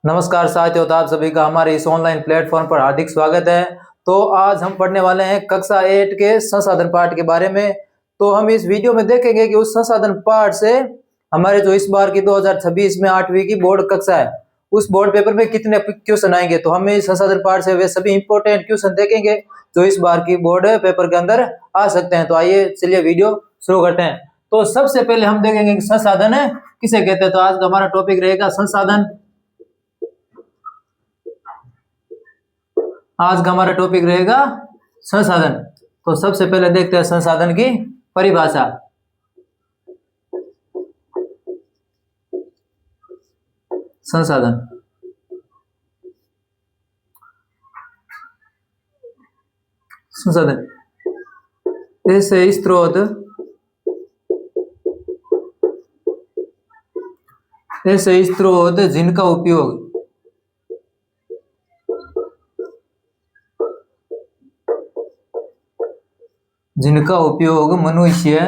नमस्कार साथियों, तो आप सभी का हमारे इस ऑनलाइन प्लेटफॉर्म पर हार्दिक स्वागत है। तो आज हम पढ़ने वाले हैं कक्षा 8 के संसाधन पाठ के बारे में। तो हम इस वीडियो में देखेंगे कि उस संसाधन पाठ से हमारे जो इस बार की 2026 में 8वीं की बोर्ड कक्षा है, उस बोर्ड पेपर में कितने क्वेश्चन आएंगे। तो हम इस संसाधन पाठ से वे सभी इंपॉर्टेंट क्वेश्चन देखेंगे जो इस बार की बोर्ड पेपर के अंदर आ सकते हैं। तो आइए चलिए वीडियो शुरू करते हैं। तो सबसे पहले हम देखेंगे कि संसाधन है किसे कहते हैं। तो आज का हमारा टॉपिक रहेगा संसाधन। आज का हमारा टॉपिक रहेगा संसाधन। तो सबसे पहले देखते हैं संसाधन की परिभाषा। संसाधन संसाधन ऐसे स्रोत जिनका उपयोग मनुष्य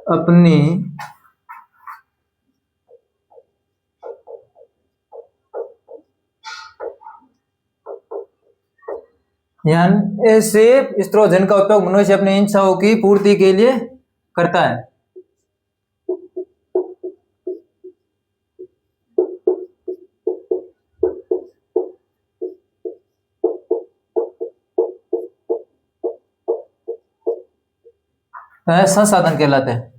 अपनी ऐसे स्रोत जिनका उपयोग मनुष्य अपनी इच्छाओं की पूर्ति के लिए करता है। संसाधन कहलाते हैं।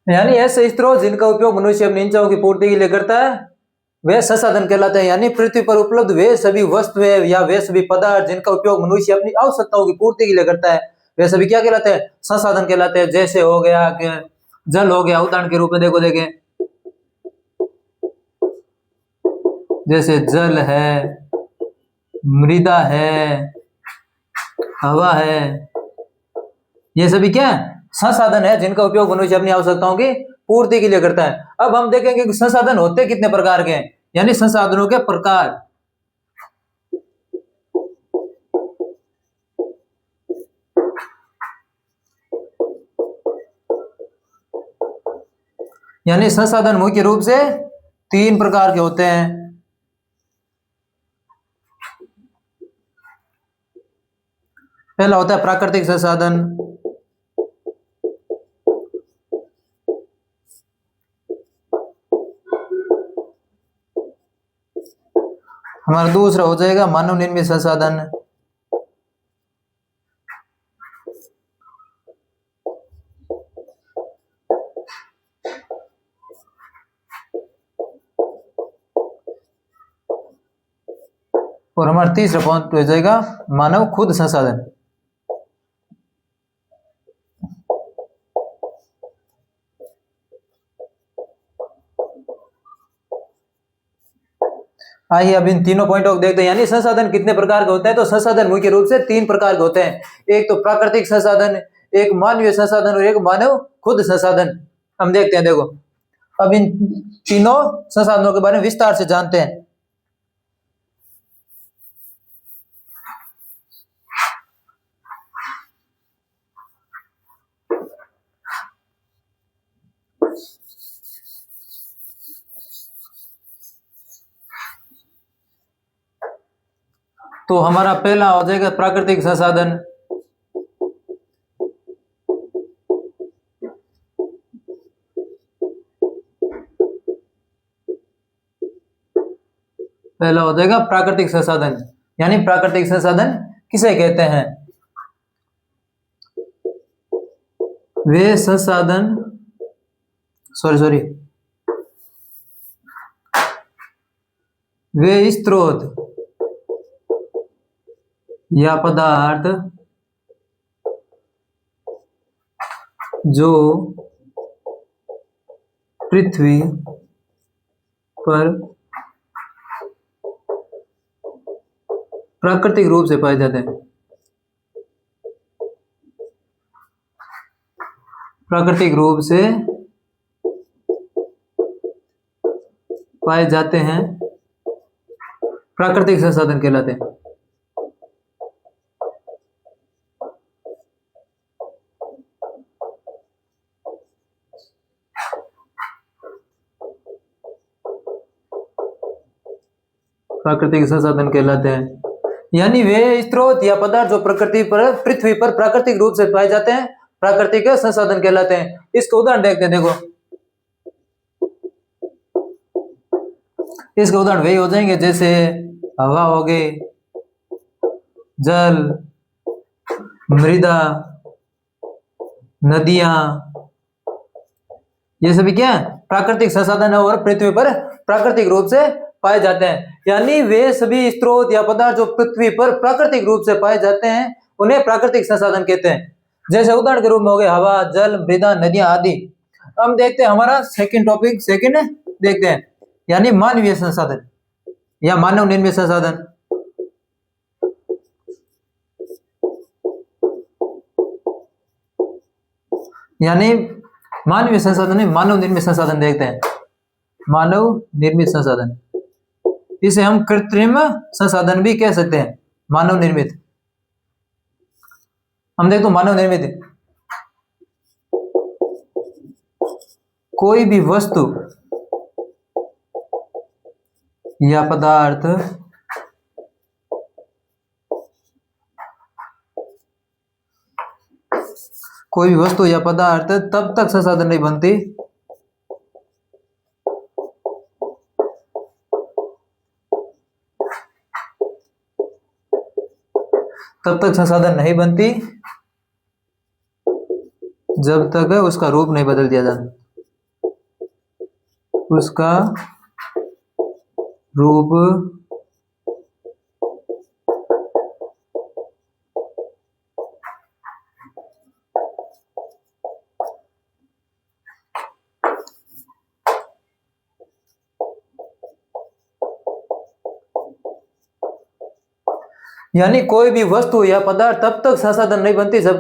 यानी ऐसे स्रोत जिनका उपयोग मनुष्य अपनी इच्छाओं की पूर्ति के लिए करता है वे संसाधन कहलाते हैं। यानी पृथ्वी पर उपलब्ध वे सभी वस्तुएं या वे सभी पदार्थ जिनका उपयोग मनुष्य अपनी आवश्यकताओं की पूर्ति के लिए करता है वे सभी क्या कहलाते हैं? संसाधन कहलाते हैं। जैसे हो गया कि जल हो गया, उदाहरण के रूप में देखो देखें, जैसे जल है, मृदा है, हवा है, ये सभी क्या है? संसाधन है जिनका उपयोग मनुष्य अपनी आवश्यकताओं की पूर्ति के लिए करता है। अब हम देखेंगे कि संसाधन होते कितने प्रकार के हैं, यानी संसाधनों के प्रकार। यानी संसाधन मुख्य रूप से 3 प्रकार के होते हैं। पहला होता है प्राकृतिक संसाधन, हमारा दूसरा हो जाएगा मानव निर्मित संसाधन, और हमारा तीसरा पॉइंट हो जाएगा मानव खुद संसाधन। आइए अब इन तीनों पॉइंटों को देखते हैं। यानी संसाधन कितने प्रकार के होते हैं। तो संसाधन मुख्य रूप से 3 प्रकार के होते हैं। एक तो प्राकृतिक संसाधन, एक मानवीय संसाधन और एक मानव खुद संसाधन। हम देखते हैं, देखो अब इन तीनों संसाधनों के बारे में विस्तार से जानते हैं। तो हमारा पहला हो जाएगा प्राकृतिक संसाधन। पहला हो जाएगा प्राकृतिक संसाधन। यानी प्राकृतिक संसाधन किसे कहते हैं? वे संसाधन वे स्रोत या पदार्थ जो पृथ्वी पर प्राकृतिक रूप से पाए जाते हैं। प्राकृतिक रूप से पाए जाते हैं प्राकृतिक संसाधन कहलाते हैं। प्राकृतिक संसाधन कहलाते हैं, यानी वे स्रोत या पदार्थ जो प्रकृति पर पृथ्वी पर प्राकृतिक रूप से पाए जाते हैं, प्राकृतिक संसाधन कहलाते हैं। इसका उदाहरण देखते हैं। देखो, इसके उदाहरण वही हो जाएंगे जैसे हवा हो गई, जल, मृदा, नदियां, ये सभी क्या है? प्राकृतिक संसाधन है और पृथ्वी पर प्राकृतिक रूप से पाए जाते हैं। यानी वे सभी स्रोत या पदार्थ जो पृथ्वी पर प्राकृतिक रूप से पाए जाते हैं उन्हें प्राकृतिक संसाधन कहते हैं। जैसे उदाहरण के रूप में हो गए हवा, जल, मृदा, नदियां आदि। हम देखते हैं हमारा सेकंड टॉपिक, सेकंड देखते हैं, यानी मानवीय संसाधन या मानव निर्मित संसाधन। यानी मानवीय संसाधन है, मानव निर्मित संसाधन देखते हैं। मानव निर्मित संसाधन, इसे हम कृत्रिम संसाधन भी कह सकते हैं, मानव निर्मित। हम देखो मानव निर्मित कोई भी वस्तु या पदार्थ कोई भी वस्तु या पदार्थ तब तक संसाधन नहीं बनती तब तक संसाधन नहीं बनती जब तक उसका रूप नहीं बदल दिया जाता। उसका रूप यानी कोई भी वस्तु या पदार्थ तब तक संसाधन नहीं बनती जब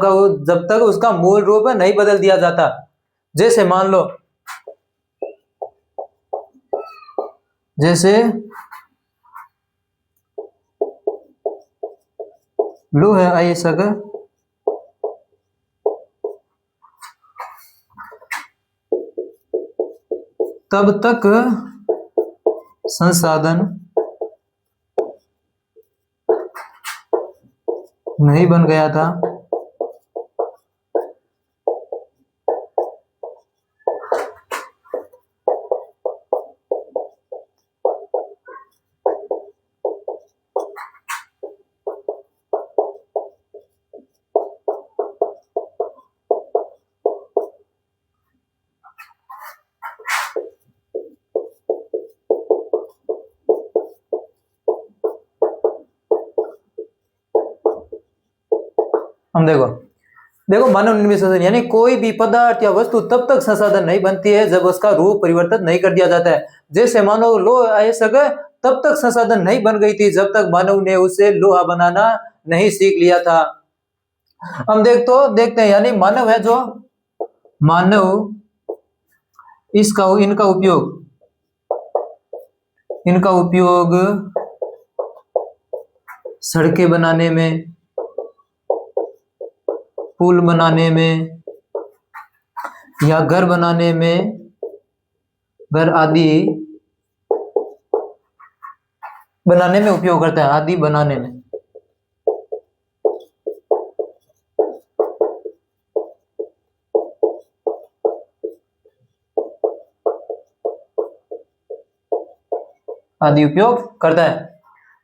तक उसका मूल रूप नहीं बदल दिया जाता। जैसे मान लो, जैसे लो है आयसक, तब तक संसाधन नहीं बन गया था हम देखो मानव निर्मित संसाधन यानी कोई भी पदार्थ या वस्तु तब तक संसाधन नहीं बनती है जब उसका रूप परिवर्तन नहीं कर दिया जाता है। जैसे मानो लोहा आयसक तब तक संसाधन नहीं बन गई थी जब तक मानव ने उसे लोहा बनाना नहीं सीख लिया था। हम देखते हैं, यानी मानव है जो मानव इनका उपयोग सड़कें बनाने में, पुल बनाने में या घर बनाने में, घर आदि बनाने में उपयोग करता है, आदि बनाने में। आदि उपयोग करता है।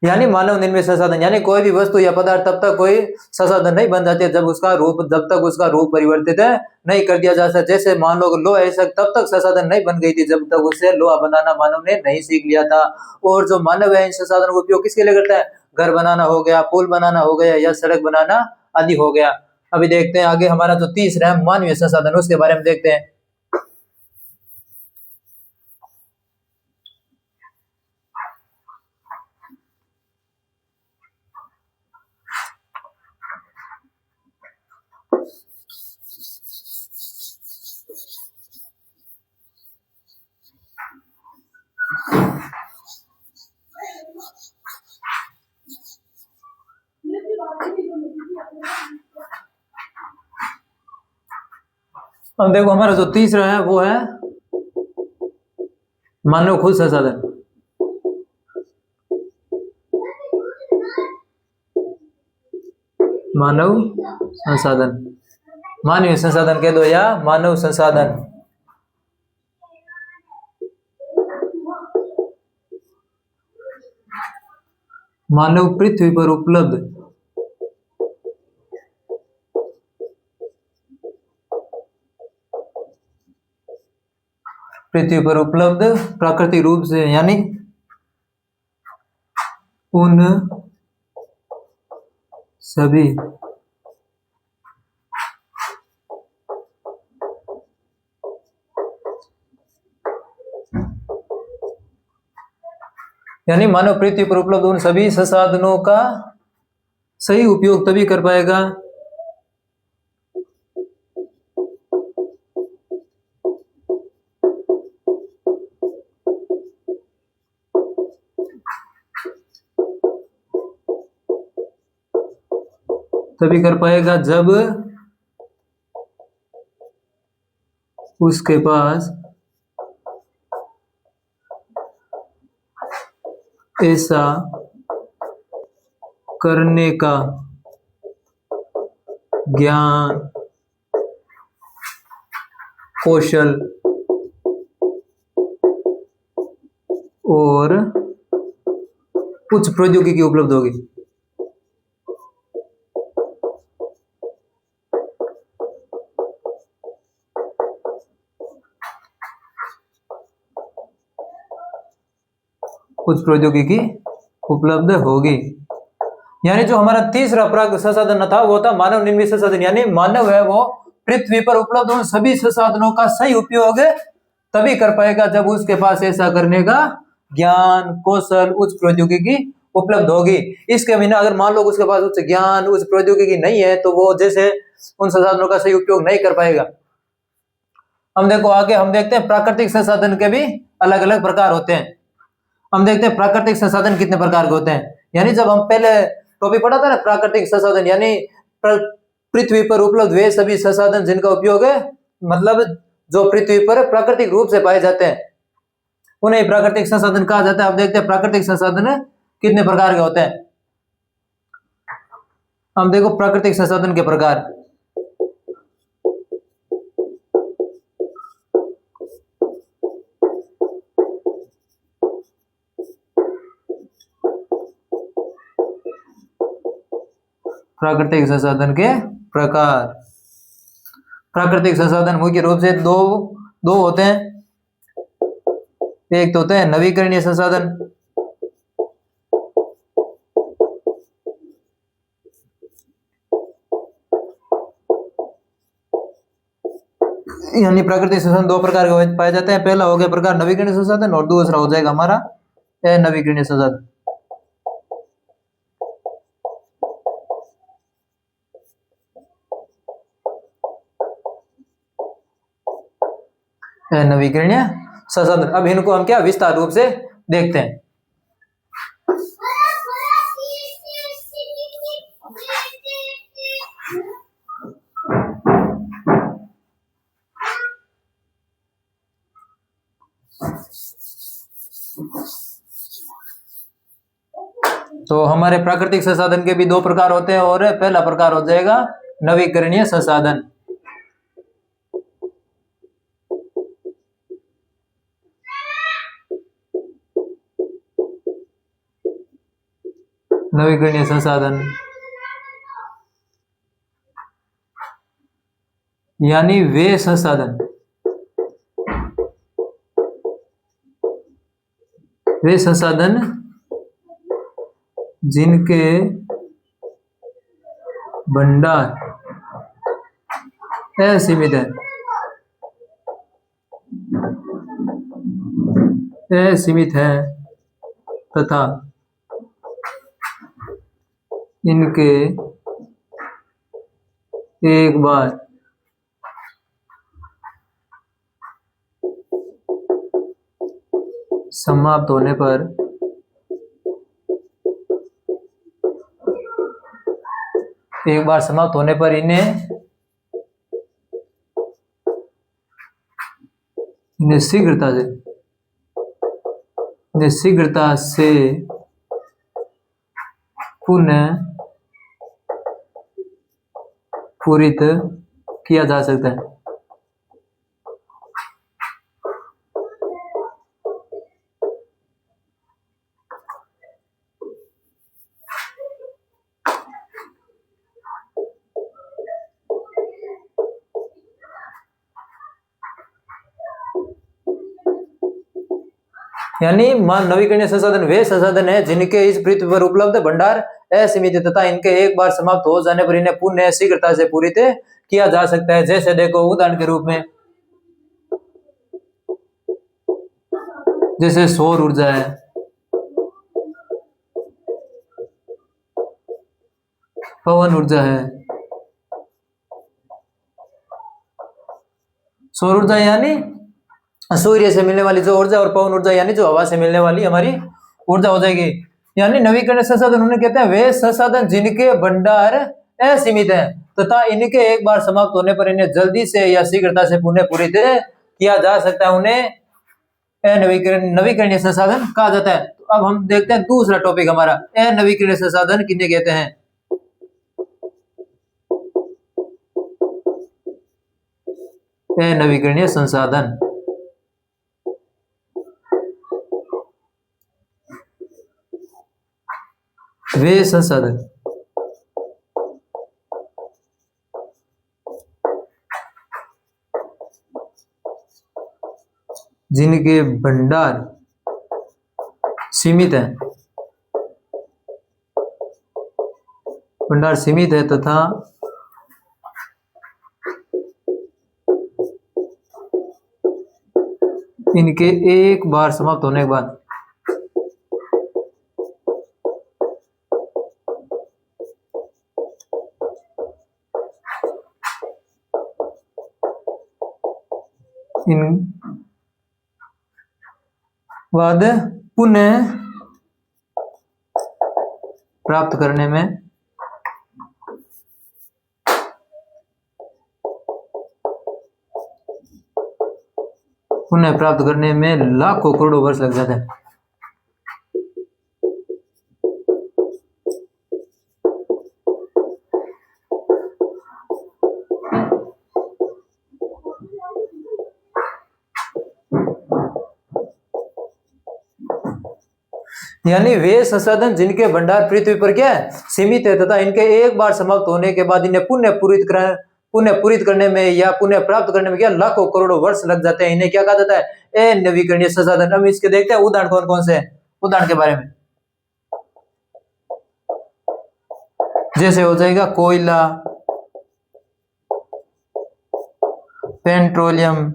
यानी मानव निर्मित संसाधन यानी कोई भी वस्तु या पदार्थ तब तक कोई संसाधन नहीं बन जाती जब तक उसका रूप परिवर्तित नहीं कर दिया जा सकता। जैसे मान लो लोहा आयसक तब तक संसाधन नहीं बन गई थी जब तक उसे लोहा बनाना मानव ने नहीं सीख लिया था। और जो मानव है इन संसाधनों का उपयोग किसके लिए करता है? घर बनाना हो गया, पुल बनाना हो गया या सड़क बनाना आदि हो गया। अभी देखते हैं आगे हमारा जो तीसरा है मानवीय संसाधन, उसके बारे में देखते हैं। अब देखो हमारा जो तीसरा है वो है मानव खुद संसाधन। मानव संसाधन, मानवीय संसाधन कह दो या मानव संसाधन। मानव पृथ्वी पर उपलब्ध प्राकृतिक रूप से, यानी उन सभी यानी मानव पृथ्वी पर उपलब्ध उन सभी संसाधनों का सही उपयोग तभी कर पाएगा जब उसके पास ऐसा करने का ज्ञान, कौशल और उच्च प्रौद्योगिकी उपलब्ध होगी। उच्च प्रौद्योगिकी उपलब्ध होगी। यानी जो हमारा तीसरा प्राकृतिक संसाधन था वो था मानव निर्मित संसाधन, यानी मानव है वो पृथ्वी पर उपलब्ध उन सभी संसाधनों का सही उपयोग तभी कर पाएगा जब उसके पास ऐसा करने का ज्ञान, कौशल, उच्च प्रौद्योगिकी उपलब्ध होगी। इसके बिना अगर मान लो उसके पास उच्च ज्ञान, उच्च प्रौद्योगिकी नहीं है तो वो जैसे उन संसाधनों का सही उपयोग नहीं कर पाएगा। हम देखो आगे हम देखते हैं प्राकृतिक संसाधन के भी अलग अलग प्रकार होते हैं। हम देखते हैं प्राकृतिक संसाधन कितने प्रकार के होते हैं। यानी जब हम पहले टॉपिक पढ़ा था ना प्राकृतिक संसाधन, यानी पृथ्वी पर उपलब्ध वे सभी संसाधन जिनका उपयोग है मतलब जो पृथ्वी पर प्राकृतिक रूप से पाए जाते हैं उन्हें प्राकृतिक संसाधन कहा जाता है। अब देखते हैं प्राकृतिक संसाधन कितने प्रकार के होते हैं। हम देखो प्राकृतिक संसाधन के प्रकार। प्राकृतिक संसाधन के प्रकार। प्राकृतिक संसाधन मुख्य रूप से दो होते हैं। एक तो होते हैं नवीकरणीय संसाधन, यानी प्राकृतिक संसाधन दो प्रकार के पाए जाते हैं। पहला हो गया प्रकार नवीकरणीय संसाधन और दूसरा हो जाएगा हमारा अनवीकरणीय संसाधन। नवीकरणीय संसाधन, अब इनको हम क्या विस्तार रूप से देखते हैं। तो हमारे प्राकृतिक संसाधन के भी दो प्रकार होते हैं और पहला प्रकार हो जाएगा नवीकरणीय संसाधन। नवीकरणीय संसाधन यानी वे संसाधन जिनके भंडार असीमित है तथा इनके एक बार समाप्त होने पर इन्हें शीघ्रता से पुनः पूरित किया जा सकता है। यानी नवीकरणीय संसाधन वे संसाधन है जिनके इस पृथ्वी पर उपलब्ध भंडार असीमित है तथा इनके एक बार समाप्त हो जाने पर इन्हें पुनः शीघ्रता से पूरित किया जा सकता है। जैसे देखो उदाहरण के रूप में जैसे सौर ऊर्जा है, पवन ऊर्जा है। सौर ऊर्जा यानी सूर्य से मिलने वाली जो ऊर्जा और पवन ऊर्जा यानी जो हवा से मिलने वाली हमारी ऊर्जा हो जाएगी। यानी नवीकरणीय संसाधन उन्हें कहते हैं वे संसाधन जिनके भंडार असीमित है तथा इनके एक बार समाप्त होने पर इन्हें जल्दी से या शीघ्रता से पुनः पूरित किया जा सकता है। उन्हें नवीकरणीय संसाधन कहा जाता है। तो अब हम देखते हैं दूसरा टॉपिक हमारा अनवीकरणीय संसाधन किन्हें कहते हैं। अनवीकरणीय संसाधन वे संसाधन जिनके भंडार सीमित है तथा इनके एक बार समाप्त होने के बाद पुनः प्राप्त करने में लाखों करोड़ों वर्ष लग जाते हैं। यानी वे संसाधन जिनके भंडार पृथ्वी पर क्या है सीमित है तथा इनके एक बार समाप्त होने के बाद इन्हें पुनः पूरित करने में या पुनः प्राप्त करने में क्या लाखों करोड़ों वर्ष लग जाते हैं। इन्हें क्या कहा जाता है अनवीकरणीय संसाधन। हम इसके देखते हैं उदाहरण कौन कौन से हैं। उदाहरण के बारे में जैसे हो जाएगा कोयला, पेट्रोलियम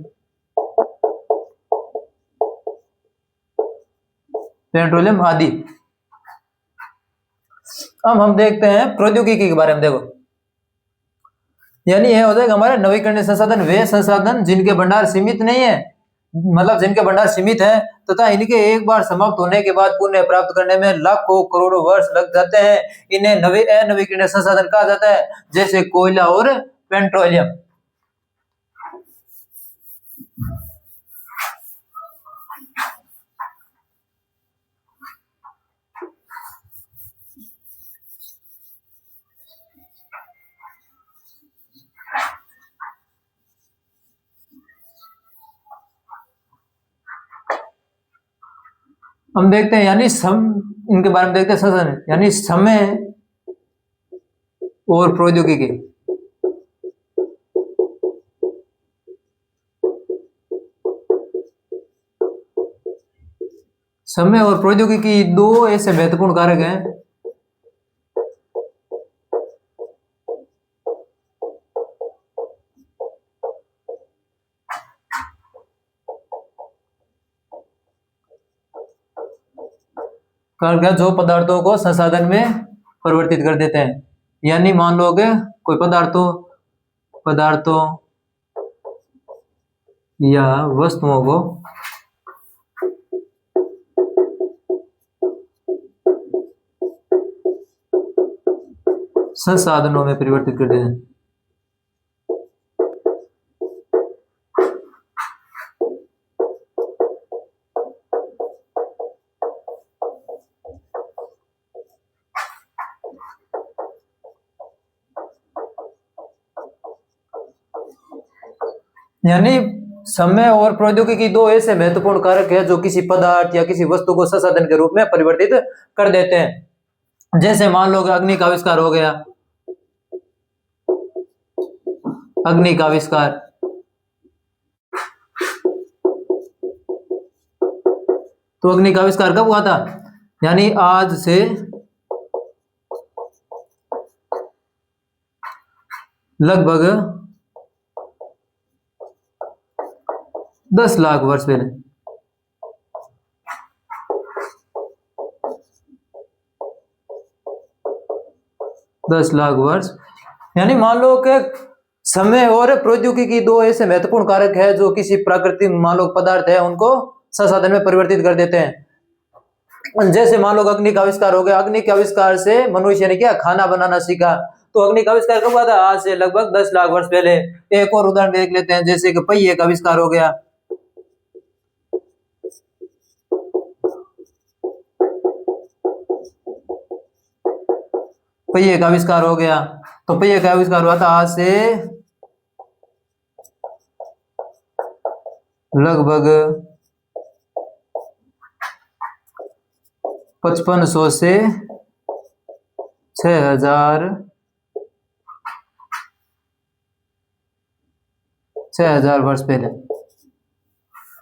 आदि। अब हम देखते हैं प्रौद्योगिकी के बारे में। देखो यानी यह हो जाएगा हमारे नवीकरणीय संसाधन वे संसाधन जिनके भंडार सीमित नहीं है, मतलब जिनके भंडार सीमित है तथा इनके एक बार समाप्त होने के बाद पुनः प्राप्त करने में लाखों करोड़ों वर्ष लग जाते हैं। इन्हें अनवीकरणीय संसाधन कहा जाता है, जैसे कोयला और पेट्रोलियम। हम देखते हैं यानी इनके बारे में देखते हैं संसाधन यानी समय और प्रौद्योगिकी। समय और प्रौद्योगिकी दो ऐसे महत्वपूर्ण कारक हैं जो पदार्थों को संसाधन में परिवर्तित कर देते हैं। यानी मान लो कि कोई पदार्थों या वस्तुओं को संसाधनों में परिवर्तित कर देते हैं। यानी समय और प्रौद्योगिकी दो ऐसे महत्वपूर्ण कारक है जो किसी पदार्थ या किसी वस्तु को संसाधन के रूप में परिवर्तित कर देते हैं। जैसे मान लो कि अग्नि का आविष्कार हो गया, अग्नि का आविष्कार। तो अग्नि का आविष्कार कब हुआ था? यानी आज से लगभग 10 लाख वर्ष पहले। 10 लाख वर्ष। यानी मान लो कि समय और प्रौद्योगिकी दो ऐसे महत्वपूर्ण कारक है जो किसी प्राकृतिक मान लो पदार्थ है उनको संसाधन में परिवर्तित कर देते हैं। जैसे मान लो अग्नि का आविष्कार हो गया, अग्नि के आविष्कार से मनुष्य ने क्या खाना बनाना सीखा। तो अग्नि का आविष्कार कब हुआ था? आज से लगभग 10 लाख वर्ष पहले। एक और उदाहरण देख लेते हैं, जैसे कि पहिए का आविष्कार हो गया। पहिए का आविष्कार हो गया, तो पहिए का आविष्कार हुआ था आज से लगभग 5500 से 6000 वर्ष पहले।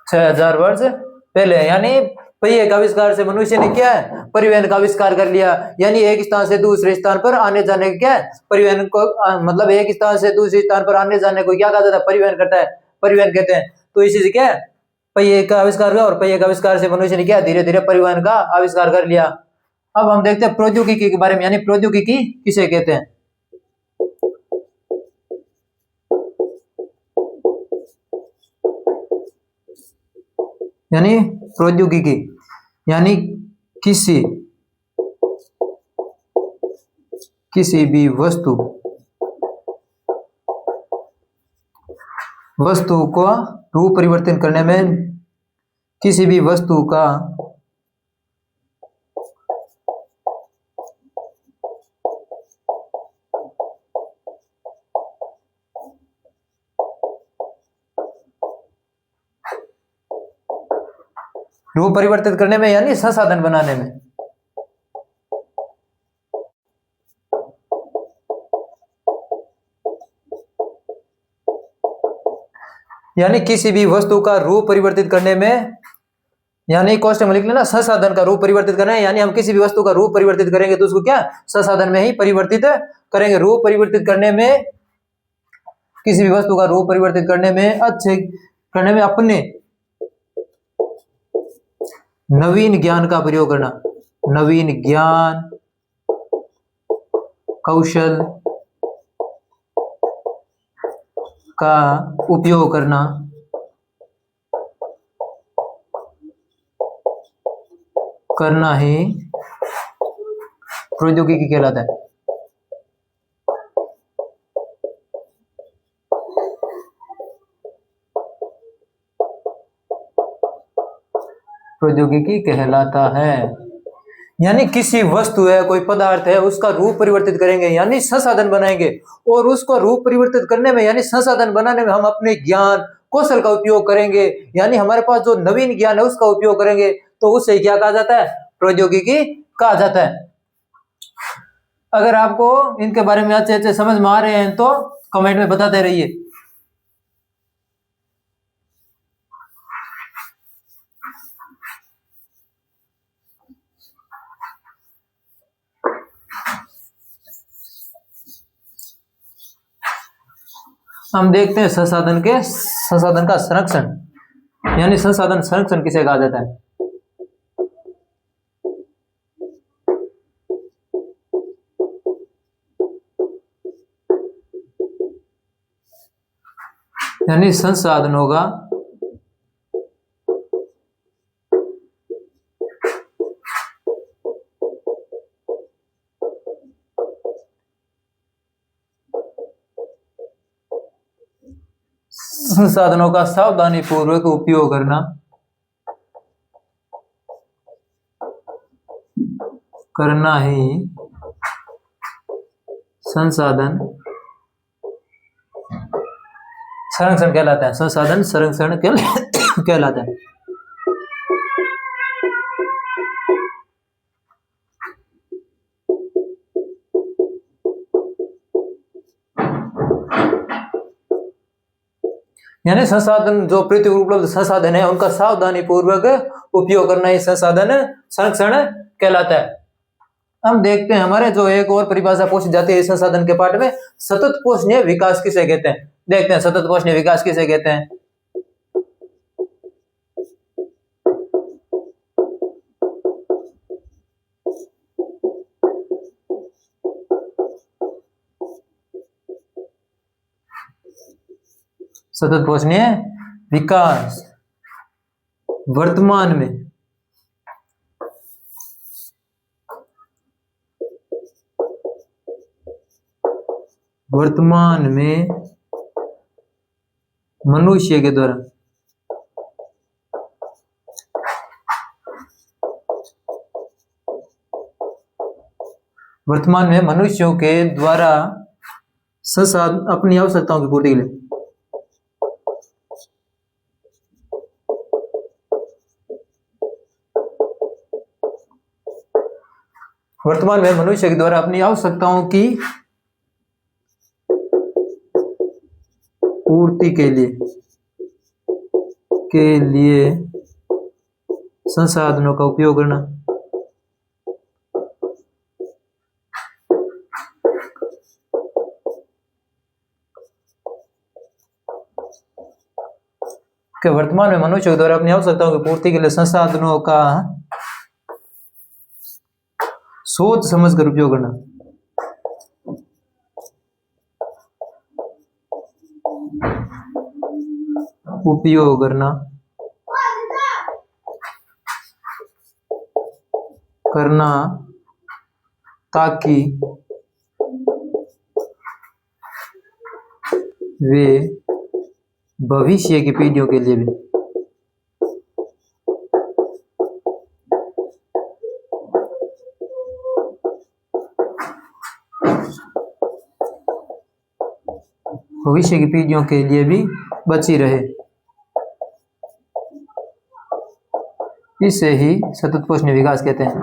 6000 वर्ष पहले। यानी पहिए का आविष्कार से मनुष्य ने क्या है? परिवहन का आविष्कार कर लिया। यानी एक स्थान से दूसरे स्थान पर आने जाने का क्या है? परिवहन को मतलब एक स्थान से दूसरे स्थान पर आने जाने को क्या कहा जाता है? परिवहन करता है, परिवहन कहते हैं। तो इसी से क्या है? पहिए का आविष्कार हुआ और पहिए का आविष्कार से मनुष्य ने क्या धीरे धीरे परिवहन का आविष्कार कर लिया। अब हम देखते हैं प्रौद्योगिकी के बारे में, यानी प्रौद्योगिकी किसे कहते हैं? यानी प्रौद्योगिकी यानी किसी भी वस्तु का रूप परिवर्तन करने में, किसी भी वस्तु का रूप परिवर्तित करने में यानी संसाधन बनाने में। यानी किसी भी वस्तु का रूप परिवर्तित करने में, यानी क्वेश्चन में लिख लेना संसाधन का रूप परिवर्तित करना है। यानी हम किसी भी वस्तु का रूप परिवर्तित करेंगे तो उसको क्या संसाधन में ही परिवर्तित करेंगे। रूप परिवर्तित करने में, किसी भी वस्तु का रूप परिवर्तित करने में, अच्छे करने में अपने नवीन ज्ञान का प्रयोग करना, नवीन ज्ञान कौशल का उपयोग करना ही प्रौद्योगिकी कहलाता है। प्रौद्योगिकी कहलाता है। यानी किसी वस्तु है, कोई पदार्थ है, उसका रूप परिवर्तित करेंगे यानी संसाधन बनाएंगे। और उसको रूप परिवर्तित करने में यानी संसाधन बनाने में हम अपने ज्ञान कौशल का उपयोग करेंगे। यानी हमारे पास जो नवीन ज्ञान है उसका उपयोग करेंगे, तो उससे क्या कहा जाता है? प्रौद्योगिकी कहा जाता है। अगर आपको इनके बारे में अच्छे अच्छे समझ में आ रहे हैं तो कमेंट में बताते रहिए। हम देखते हैं संसाधन का संरक्षण, यानी संसाधन संरक्षण किसे कहा जाता है? यानी संसाधनों का सावधानी पूर्वक उपयोग करना ही संसाधन संरक्षण कहलाता है, संसाधन संरक्षण कहलाता है। यानी संसाधन, जो पृथ्वी पर उपलब्ध संसाधन है उनका सावधानी पूर्वक उपयोग करना ही संसाधन संरक्षण कहलाता है। हम देखते हैं हमारे जो एक और परिभाषा पूछी जाती है इस संसाधन के पाठ में, सतत पोषणीय विकास किसे कहते हैं। देखते हैं सतत पोषणीय विकास किसे कहते हैं। सतत पोषणीय विकास वर्तमान में मनुष्य के द्वारा मनुष्यों के द्वारा संसाधन अपनी आवश्यकताओं की पूर्ति के लिए वर्तमान में मनुष्य के द्वारा अपनी आवश्यकताओं की पूर्ति के लिए संसाधनों का उपयोग करना। कि वर्तमान में मनुष्य के द्वारा अपनी आवश्यकताओं की पूर्ति के लिए संसाधनों का सोच समझकर उपयोग करना। करना ताकि वे भविष्य की पीढ़ियों के लिए भी बची रहे। इसे ही सतत पोषणीय विकास कहते हैं।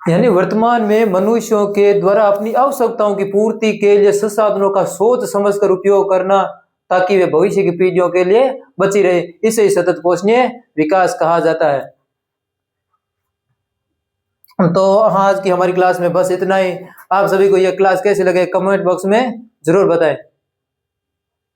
यानी वर्तमान में मनुष्यों के द्वारा अपनी आवश्यकताओं की पूर्ति के लिए संसाधनों का सोच समझकर उपयोग करना ताकि वे भविष्य की पीढ़ियों के लिए बची रहे। इसे ही सतत पोषणीय विकास कहा जाता है। तो आज की हमारी क्लास में बस इतना ही। आप सभी को यह क्लास कैसी लगे कमेंट बॉक्स में जरूर बताएं।